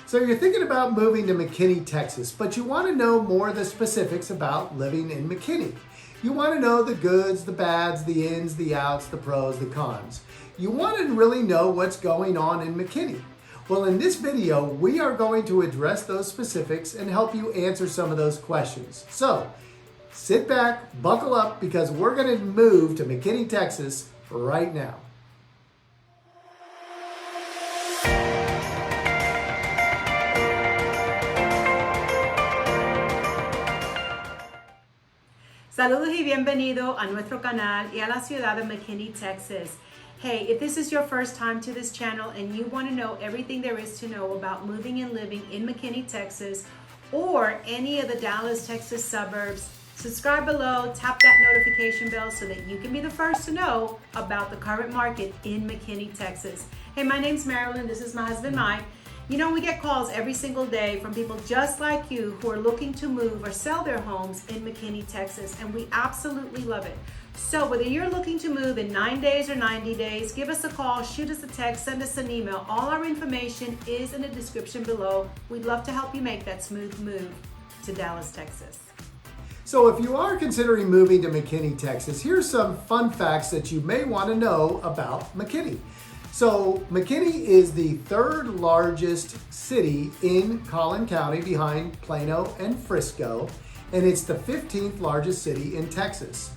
So you're thinking about moving to McKinney, Texas, but you want to know more of the specifics about living in McKinney. You want to know the goods, the bads, the ins, the outs, the pros, the cons. You want to really know what's going on in McKinney. Well, in this video, we are going to address those specifics and help you answer some of those questions. So sit back, buckle up, because we're going to move to McKinney, Texas right now. Saludos y bienvenido a nuestro canal y a la ciudad de McKinney, Texas. Hey, if this is your first time to this channel and you want to know everything there is to know about moving and living in McKinney, Texas, or any of the Dallas, Texas suburbs, subscribe below, tap that notification bell so that you can be the first to know about the current market in McKinney, Texas. Hey, my name's Marilyn. This is my husband, Mike. You know, we get calls every single day from people just like you who are looking to move or sell their homes in McKinney, Texas, and we absolutely love it. So whether you're looking to move in 9 days or 90 days, give us a call, shoot us a text, send us an email. All our information is in the description below. We'd love to help you make that smooth move to Dallas, Texas. So if you are considering moving to McKinney, Texas, here's some fun facts that you may want to know about McKinney. So McKinney is the third largest city in Collin County behind Plano and Frisco, and it's the 15th largest city in Texas.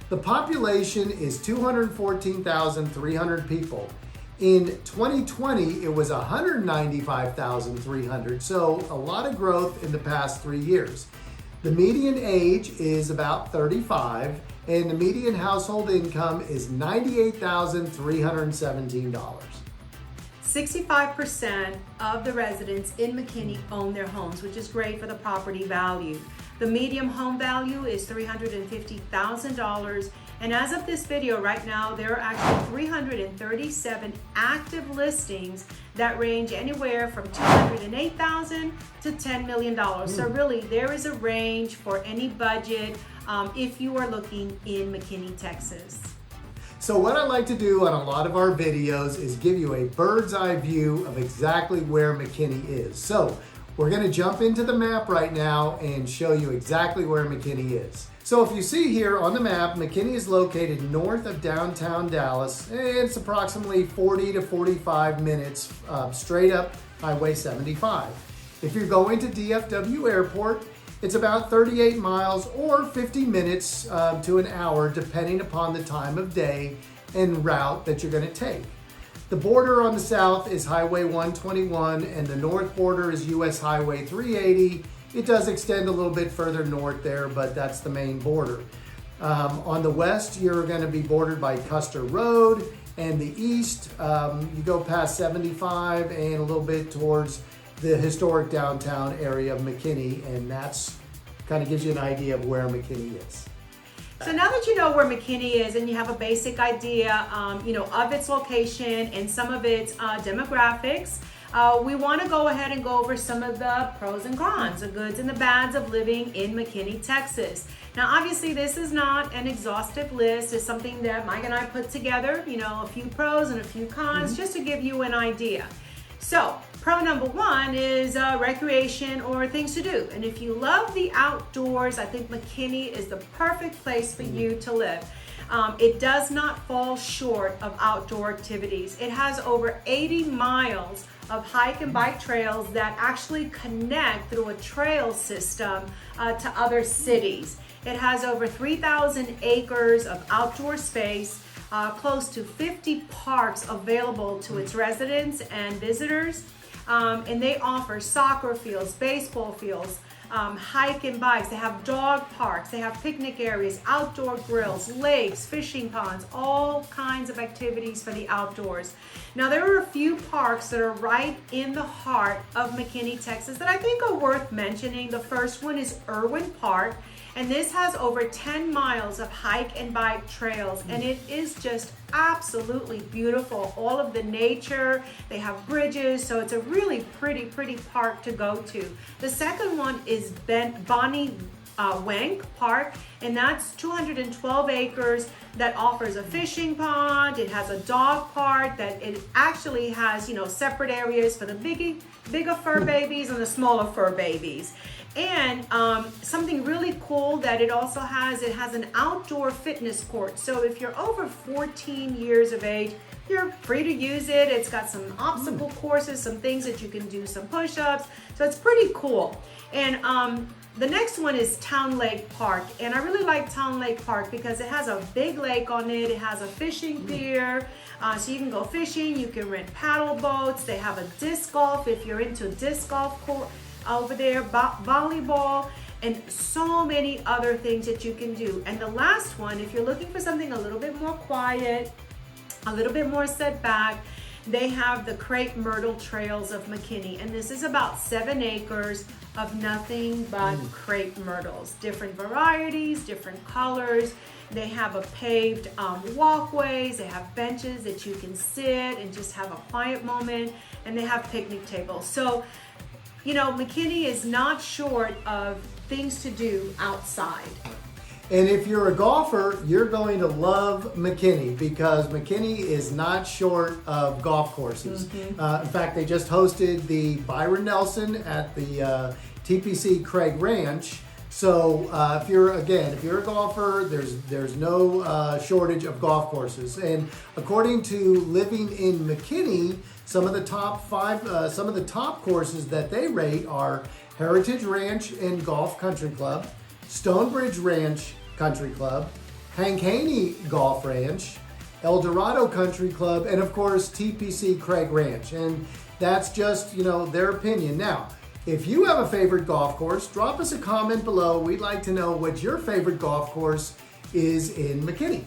The population is 214,300 people. In 2020, it was 195,300, so a lot of growth in the past 3 years. The median age is about 35, and the median household income is $98,317. 65% of the residents in McKinney own their homes, which is great for the property value. The median home value is $350,000. And as of this video right now, there are actually 337 active listings that range anywhere from $208,000 to $10 million. So really, there is a range for any budget if you are looking in McKinney, Texas. So what I like to do on a lot of our videos is give you a bird's eye view of exactly where McKinney is. So we're going to jump into the map right now and show you exactly where McKinney is. So if you see here on the map, McKinney is located north of downtown Dallas, and it's approximately 40 to 45 minutes straight up Highway 75. If you're going to DFW Airport, it's about 38 miles or 50 minutes to an hour, depending upon the time of day and route that you're going to take. The border on the south is Highway 121, and the north border is US Highway 380. It does extend a little bit further north there, but that's the main border. On the west, you're going to be bordered by Custer Road, and the east, you go past 75 and a little bit towards the historic downtown area of McKinney, and that's kind of gives you an idea of where McKinney is. So now that you know where McKinney is and you have a basic idea, of its location and some of its demographics, we want to go ahead and go over some of the pros and cons, the goods and the bads of living in McKinney, Texas. Now, obviously, this is not an exhaustive list. It's something that Mike and I put together, a few pros and a few cons, just to give you an idea. So, pro number one is recreation or things to do. And if you love the outdoors, I think McKinney is the perfect place for you to live. It does not fall short of outdoor activities. It has over 80 miles of hike and bike trails that actually connect through a trail system to other cities. It has over 3,000 acres of outdoor space, close to 50 parks available to its residents and visitors. And they offer soccer fields, baseball fields, hike and bikes. They have dog parks, they have picnic areas, outdoor grills, lakes, fishing ponds, all kinds of activities for the outdoors. Now, there are a few parks that are right in the heart of McKinney, Texas that I think are worth mentioning. The first one is Irwin Park, and this has over 10 miles of hike and bike trails, and it is just absolutely beautiful. All of the nature, they have bridges, so it's a really pretty park to go to. The second one is Bonnie Wank Park, and that's 212 acres that offers a fishing pond. It has a dog park that it actually has, separate areas for the bigger fur babies and the smaller fur babies. And something really cool that it has an outdoor fitness court. So if you're over 14 years of age, you're free to use it. It's got some obstacle courses, some things that you can do, some push-ups. So it's pretty cool. And the next one is Town Lake Park. And I really like Town Lake Park because it has a big lake on it. It has a fishing pier. So you can go fishing, you can rent paddle boats. They have a disc golf if you're into disc golf court over there, volleyball, and so many other things that you can do. And the last one, if you're looking for something a little bit more quiet, a little bit more set back, they have the Crepe Myrtle Trails of McKinney. And this is about 7 acres of nothing but crepe myrtles, different varieties, different colors. They have a paved walkways, they have benches that you can sit and just have a quiet moment, and they have picnic tables. So, you know, McKinney is not short of things to do outside. And if you're a golfer, you're going to love McKinney because McKinney is not short of golf courses. In fact, they just hosted the Byron Nelson at the TPC Craig Ranch. So if you're a golfer, there's no shortage of golf courses. And according to Living in McKinney, some of the top courses that they rate are Heritage Ranch and Golf Country Club, Stonebridge Ranch Country Club, Hank Haney Golf Ranch, El Dorado Country Club, and of course TPC Craig Ranch. And that's just, you know, their opinion. Now, if you have a favorite golf course, drop us a comment below. We'd like to know what your favorite golf course is in McKinney.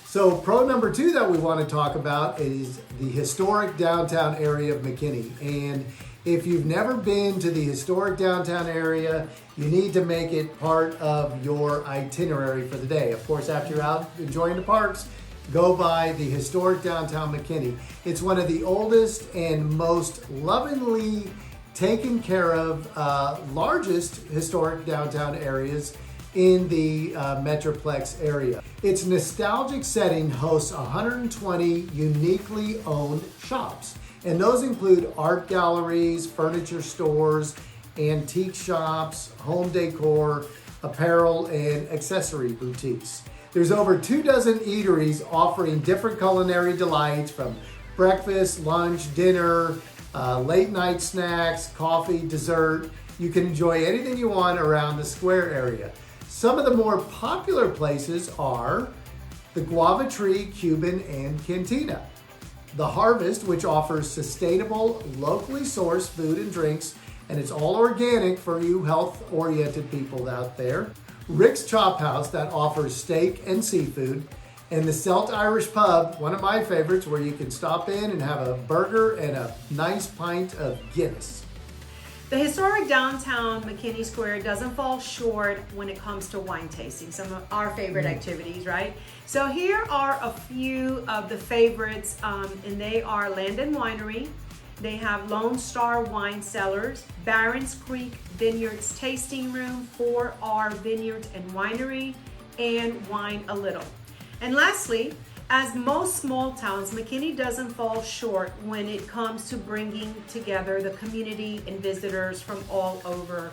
So pro number 2 that we want to talk about is the historic downtown area of McKinney. And if you've never been to the historic downtown area, you need to make it part of your itinerary for the day. Of course, after you're out enjoying the parks, go by the historic downtown McKinney. It's one of the oldest and most lovingly taken care of, largest historic downtown areas in the Metroplex area. Its nostalgic setting hosts 120 uniquely owned shops. And those include art galleries, furniture stores, antique shops, home decor, apparel, and accessory boutiques. There's over 24 eateries offering different culinary delights from breakfast, lunch, dinner, late night snacks, coffee, dessert. You can enjoy anything you want around the square area. Some of the more popular places are the Guava Tree Cuban and Cantina, the Harvest, which offers sustainable, locally sourced food and drinks, and it's all organic for you health-oriented people out there. Rick's Chop House, that offers steak and seafood, and the Celt Irish Pub, one of my favorites, where you can stop in and have a burger and a nice pint of Guinness. The historic downtown McKinney Square doesn't fall short when it comes to wine tasting, some of our favorite activities, right? So here are a few of the favorites, and they are Landon Winery. They have Lone Star Wine Cellars, Barron's Creek Vineyards Tasting Room, 4R Vineyards and Winery, and Wine a Little. And lastly, as most small towns, McKinney doesn't fall short when it comes to bringing together the community and visitors from all over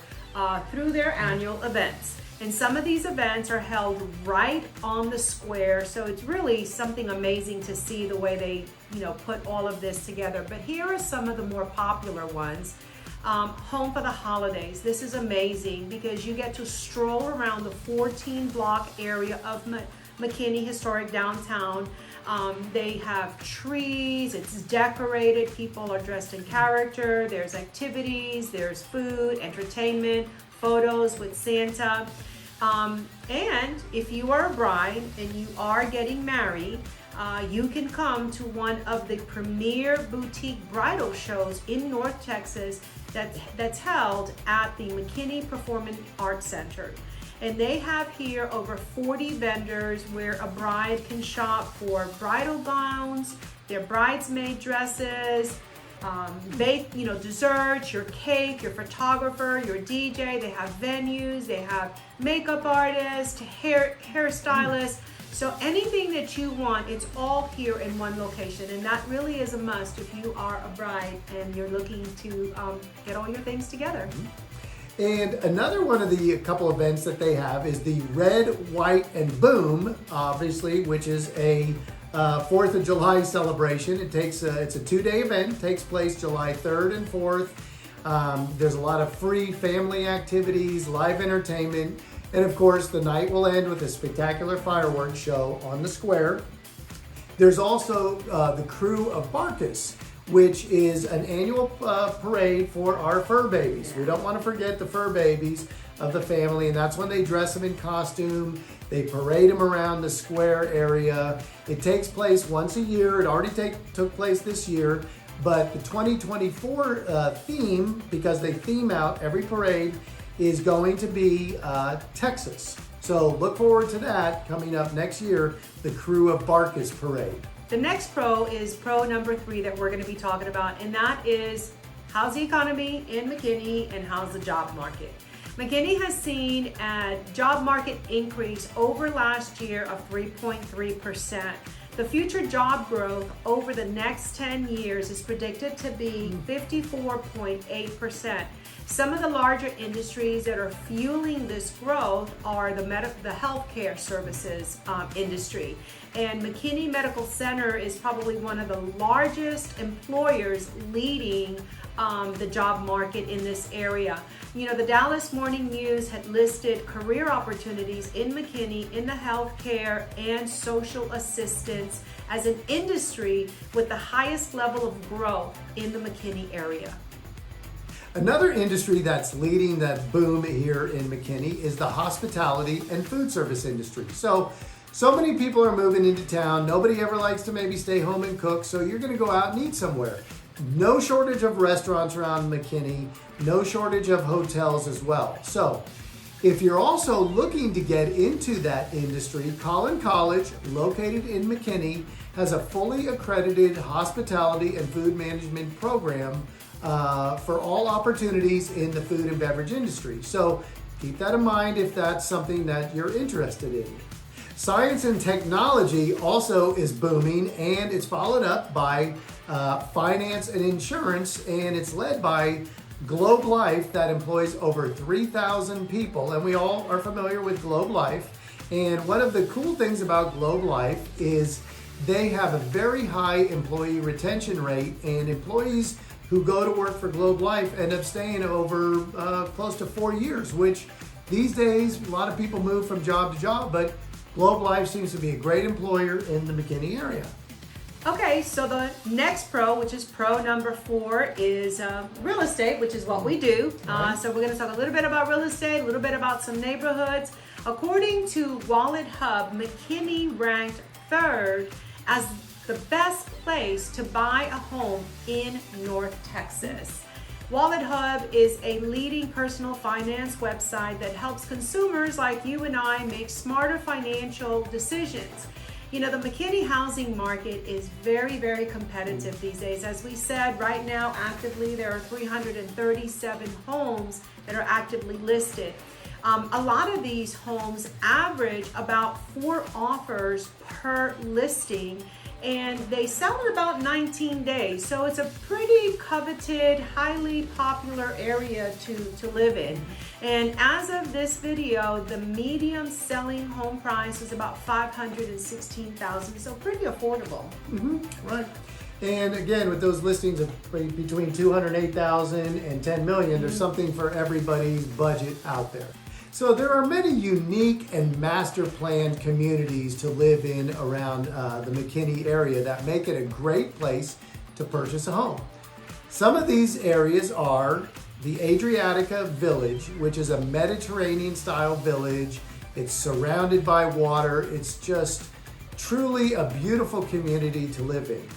through their annual events. And some of these events are held right on the square, so it's really something amazing to see the way they, you know, put all of this together. But here are some of the more popular ones. Home for the Holidays. This is amazing because you get to stroll around the 14-block area of McKinney Historic Downtown. They have trees, it's decorated, people are dressed in character, there's activities, there's food, entertainment, photos with Santa. And if you are a bride and you are getting married, you can come to one of the premier boutique bridal shows in North Texas that's held at the McKinney Performing Arts Center. And they have here over 40 vendors where a bride can shop for bridal gowns, their bridesmaid dresses, desserts, your cake, your photographer, your DJ. They have venues, they have makeup artists, hairstylists. So anything that you want, it's all here in one location, and that really is a must if you are a bride and you're looking to get all your things together. And another one of the couple events that they have is the Red, White, and Boom, obviously, which is a 4th of July celebration. It's a 2-day event, takes place July 3rd and 4th. There's a lot of free family activities, live entertainment, and of course the night will end with a spectacular fireworks show on the square. There's also the KREWE of BARKUS, which is an annual parade for our fur babies. We don't want to forget the fur babies of the family, and that's when they dress them in costume. They parade them around the square area. It takes place once a year. It already took place this year, but the 2024 theme, because they theme out every parade, is going to be Texas. So look forward to that coming up next year, the KREWE of BARKUS parade. The next pro is pro number 3 that we're going to be talking about, and that is how's the economy in McKinney and how's the job market. McKinney has seen a job market increase over last year of 3.3%. The future job growth over the next 10 years is predicted to be 54.8%. Some of the larger industries that are fueling this growth are the healthcare services industry. And McKinney Medical Center is probably one of the largest employers leading the job market in this area. You know, the Dallas Morning News had listed career opportunities in McKinney in the healthcare and social assistance as an industry with the highest level of growth in the McKinney area. Another industry that's leading that boom here in McKinney is the hospitality and food service industry. So many people are moving into town. Nobody ever likes to maybe stay home and cook, so you're going to go out and eat somewhere. No shortage of restaurants around McKinney, no shortage of hotels as well. So if you're also looking to get into that industry, Collin College, located in McKinney, has a fully accredited hospitality and food management program for all opportunities in the food and beverage industry. So keep that in mind if that's something that you're interested in. Science and technology also is booming, and it's followed up by finance and insurance, and it's led by Globe Life that employs over 3,000 people, and we all are familiar with Globe Life. And one of the cool things about Globe Life is they have a very high employee retention rate, and employees who go to work for Globe Life end up staying over close to 4 years, which these days a lot of people move from job to job, but Globe Life seems to be a great employer in the McKinney area. Okay, so the next pro, which is pro number 4, is real estate, which is what we do. So we're going to talk a little bit about real estate, a little bit about some neighborhoods. According to Wallet Hub, McKinney ranked 3rd as the best place to buy a home in North Texas. Wallet Hub is a leading personal finance website that helps consumers like you and I make smarter financial decisions. You know, the McKinney housing market is very, very competitive these days. As we said, right now, actively, there are 337 homes that are actively listed. A lot of these homes average about 4 offers per listing, and they sell in about 19 days. So it's a pretty coveted, highly popular area to live in. And as of this video, the median selling home price is about $516,000, so pretty affordable. Right. And again, with those listings of between $208,000 and $10 million, there's something for everybody's budget out there. So there are many unique and master planned communities to live in around the McKinney area that make it a great place to purchase a home. Some of these areas are the Adriatica Village, which is a Mediterranean style village. It's surrounded by water. It's just truly a beautiful community to live in.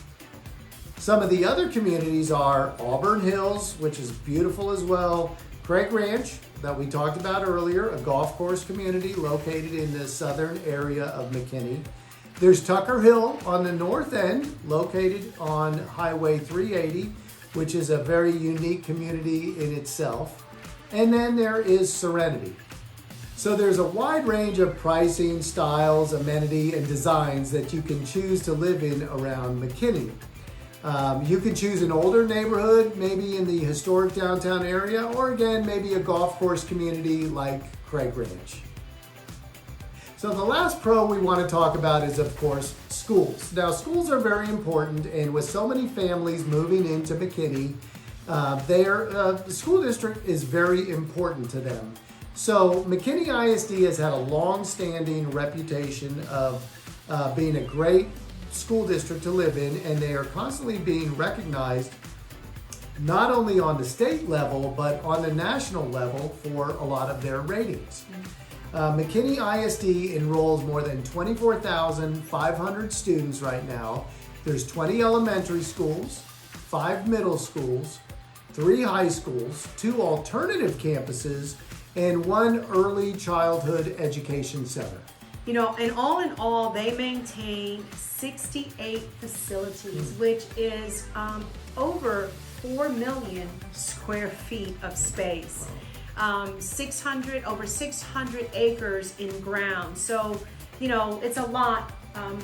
Some of the other communities are Auburn Hills, which is beautiful as well. Craig Ranch, that we talked about earlier, a golf course community located in the southern area of McKinney. There's Tucker Hill on the north end, located on Highway 380, which is a very unique community in itself. And then there is Serenity. So there's a wide range of pricing, styles, amenity, and designs that you can choose to live in around McKinney. You can choose an older neighborhood, maybe in the historic downtown area, or again, maybe a golf course community like KREWE Ranch. So the last pro we want to talk about is, of course, schools. Now, schools are very important, and with so many families moving into McKinney, the school district is very important to them. So McKinney ISD has had a long-standing reputation of being a great school district to live in, and they are constantly being recognized not only on the state level, but on the national level for a lot of their ratings. McKinney ISD enrolls more than 24,500 students right now. There's 20 elementary schools, 5 middle schools, 3 high schools, 2 alternative campuses, and 1 early childhood education center. You know, and in all, they maintain 68 facilities, which is over 4 million square feet of space. Over 600 acres in ground. So, you know, it's a lot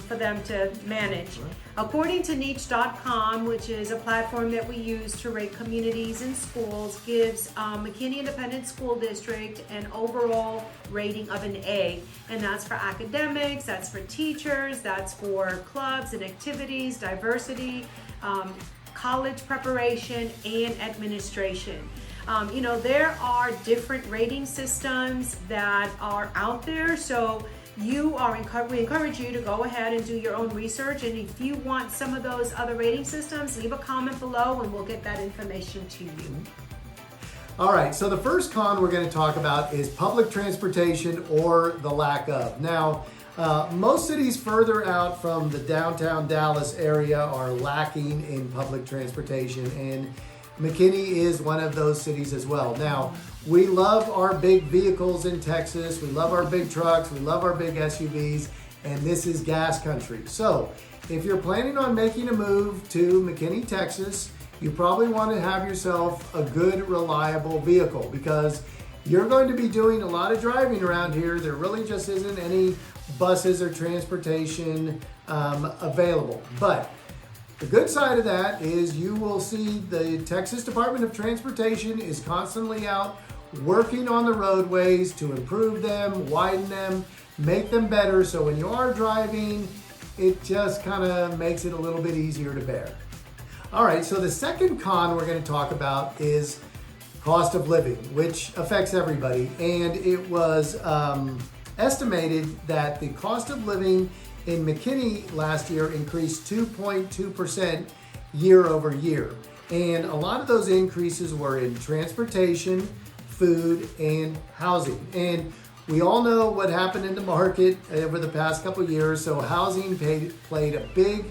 for them to manage. According to niche.com, which is a platform that we use to rate communities and schools, gives McKinney Independent School District an overall rating of an A. And that's for academics, that's for teachers, that's for clubs and activities, diversity, college preparation, and administration. You know, there are different rating systems that are out there, so we encourage you to go ahead and do your own research, and if you want some of those other rating systems, leave a comment below and we'll get that information to you. All right, so the first con we're going to talk about is public transportation, or the lack of. Now, most cities further out from the downtown Dallas area are lacking in public transportation, and McKinney is one of those cities as well. Now, we love our big vehicles in Texas, we love our big trucks, we love our big SUVs, and this is gas country. So, if you're planning on making a move to McKinney, Texas, you probably want to have yourself a good, reliable vehicle, because you're going to be doing a lot of driving around here. There really just isn't any buses or transportation available. But the good side of that is you will see the Texas Department of Transportation is constantly out working on the roadways to improve them, widen them, make them better, so when you are driving, it just kind of makes it a little bit easier to bear. All right, so the second con we're going to talk about is cost of living, which affects everybody, and it was estimated that the cost of living in McKinney last year increased 2.2% year over year. And a lot of those increases were in transportation, food, and housing. And we all know what happened in the market over the past couple of years, so housing played a big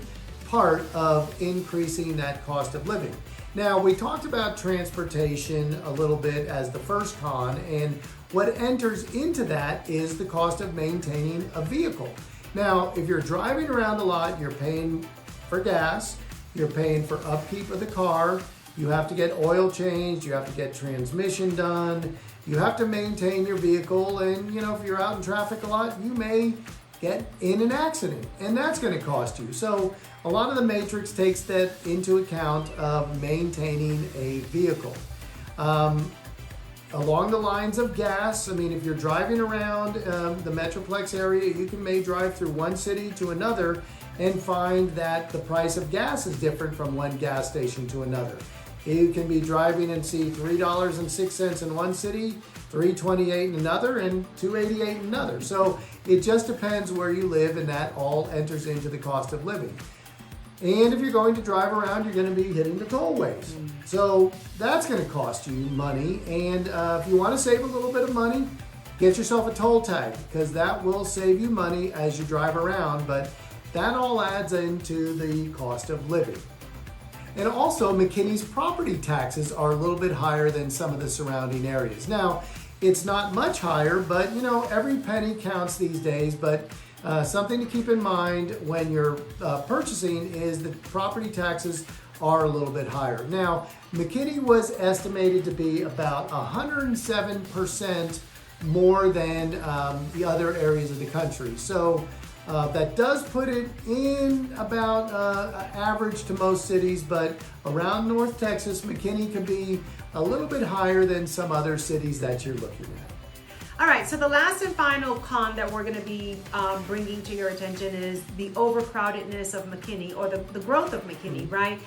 part of increasing that cost of living. Now, we talked about transportation a little bit as the first con, and what enters into that is the cost of maintaining a vehicle. Now, if you're driving around a lot, you're paying for gas, you're paying for upkeep of the car, you have to get oil changed, you have to get transmission done, you have to maintain your vehicle, and you know, if you're out in traffic a lot, you may get in an accident, and that's going to cost you. So a lot of the matrix takes that into account of maintaining a vehicle. Along the lines of gas, I mean, if you're driving around the Metroplex area, you may drive through one city to another and find that the price of gas is different from one gas station to another. You can be driving and see $3.06 in one city, $3.28 in another, and $2.88 in another. So it just depends where you live, and that all enters into the cost of living. And if you're going to drive around, you're going to be hitting the tollways. So that's going to cost you money. And if you want to save a little bit of money, get yourself a toll tag, because that will save you money as you drive around. But that all adds into the cost of living. And also, McKinney's property taxes are a little bit higher than some of the surrounding areas. Now, it's not much higher, but you know, every penny counts these days. But something to keep in mind when you're purchasing is that property taxes are a little bit higher. Now, McKinney was estimated to be about 107% more than the other areas of the country. So that does put it in about average to most cities, but around North Texas, McKinney can be a little bit higher than some other cities that you're looking at. All right, so the last and final con that we're going to be bringing to your attention is the overcrowdedness of McKinney, or the growth of McKinney, right?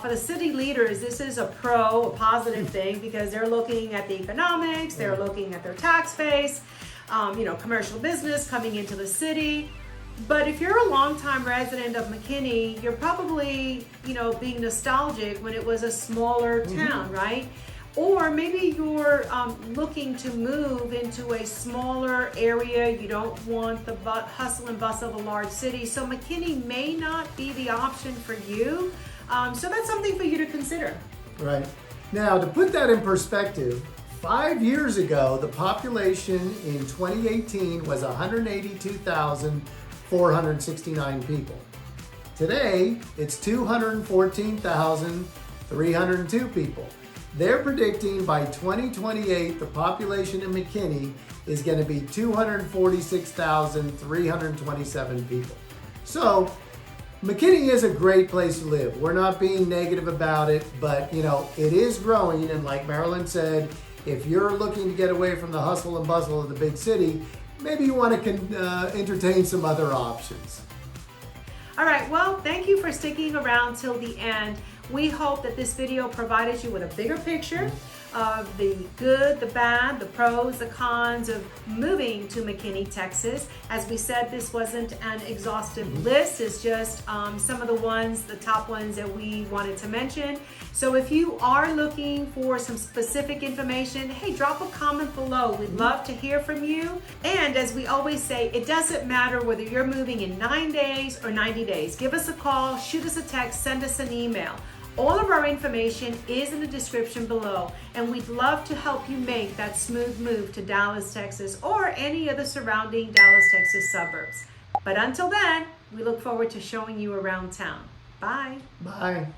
For the city leaders, this is a positive thing, because they're looking at the economics, they're looking at their tax base, commercial business coming into the city. But if you're a longtime resident of McKinney, you're probably, being nostalgic when it was a smaller town, right? Or maybe you're looking to move into a smaller area. You don't want the hustle and bustle of a large city. So McKinney may not be the option for you. So that's something for you to consider. Right. Now, to put that in perspective, 5 years ago, the population in 2018 was 182,469 people. Today, it's 214,302 people. They're predicting by 2028, the population in McKinney is going to be 246,327 people. So McKinney is a great place to live. We're not being negative about it, but it is growing. And like Marilyn said, if you're looking to get away from the hustle and bustle of the big city, maybe you want to entertain some other options. All right, well, thank you for sticking around till the end. We hope that this video provided you with a bigger picture of the good, the bad, the pros, the cons of moving to McKinney, Texas. As we said, this wasn't an exhaustive list. It's just some of the top ones that we wanted to mention. So if you are looking for some specific information, hey, drop a comment below. We'd love to hear from you. And as we always say, it doesn't matter whether you're moving in 9 days or 90 days. Give us a call, shoot us a text, send us an email. All of our information is in the description below, and we'd love to help you make that smooth move to Dallas, Texas, or any of the surrounding Dallas, Texas suburbs. But until then, we look forward to showing you around town. Bye. Bye.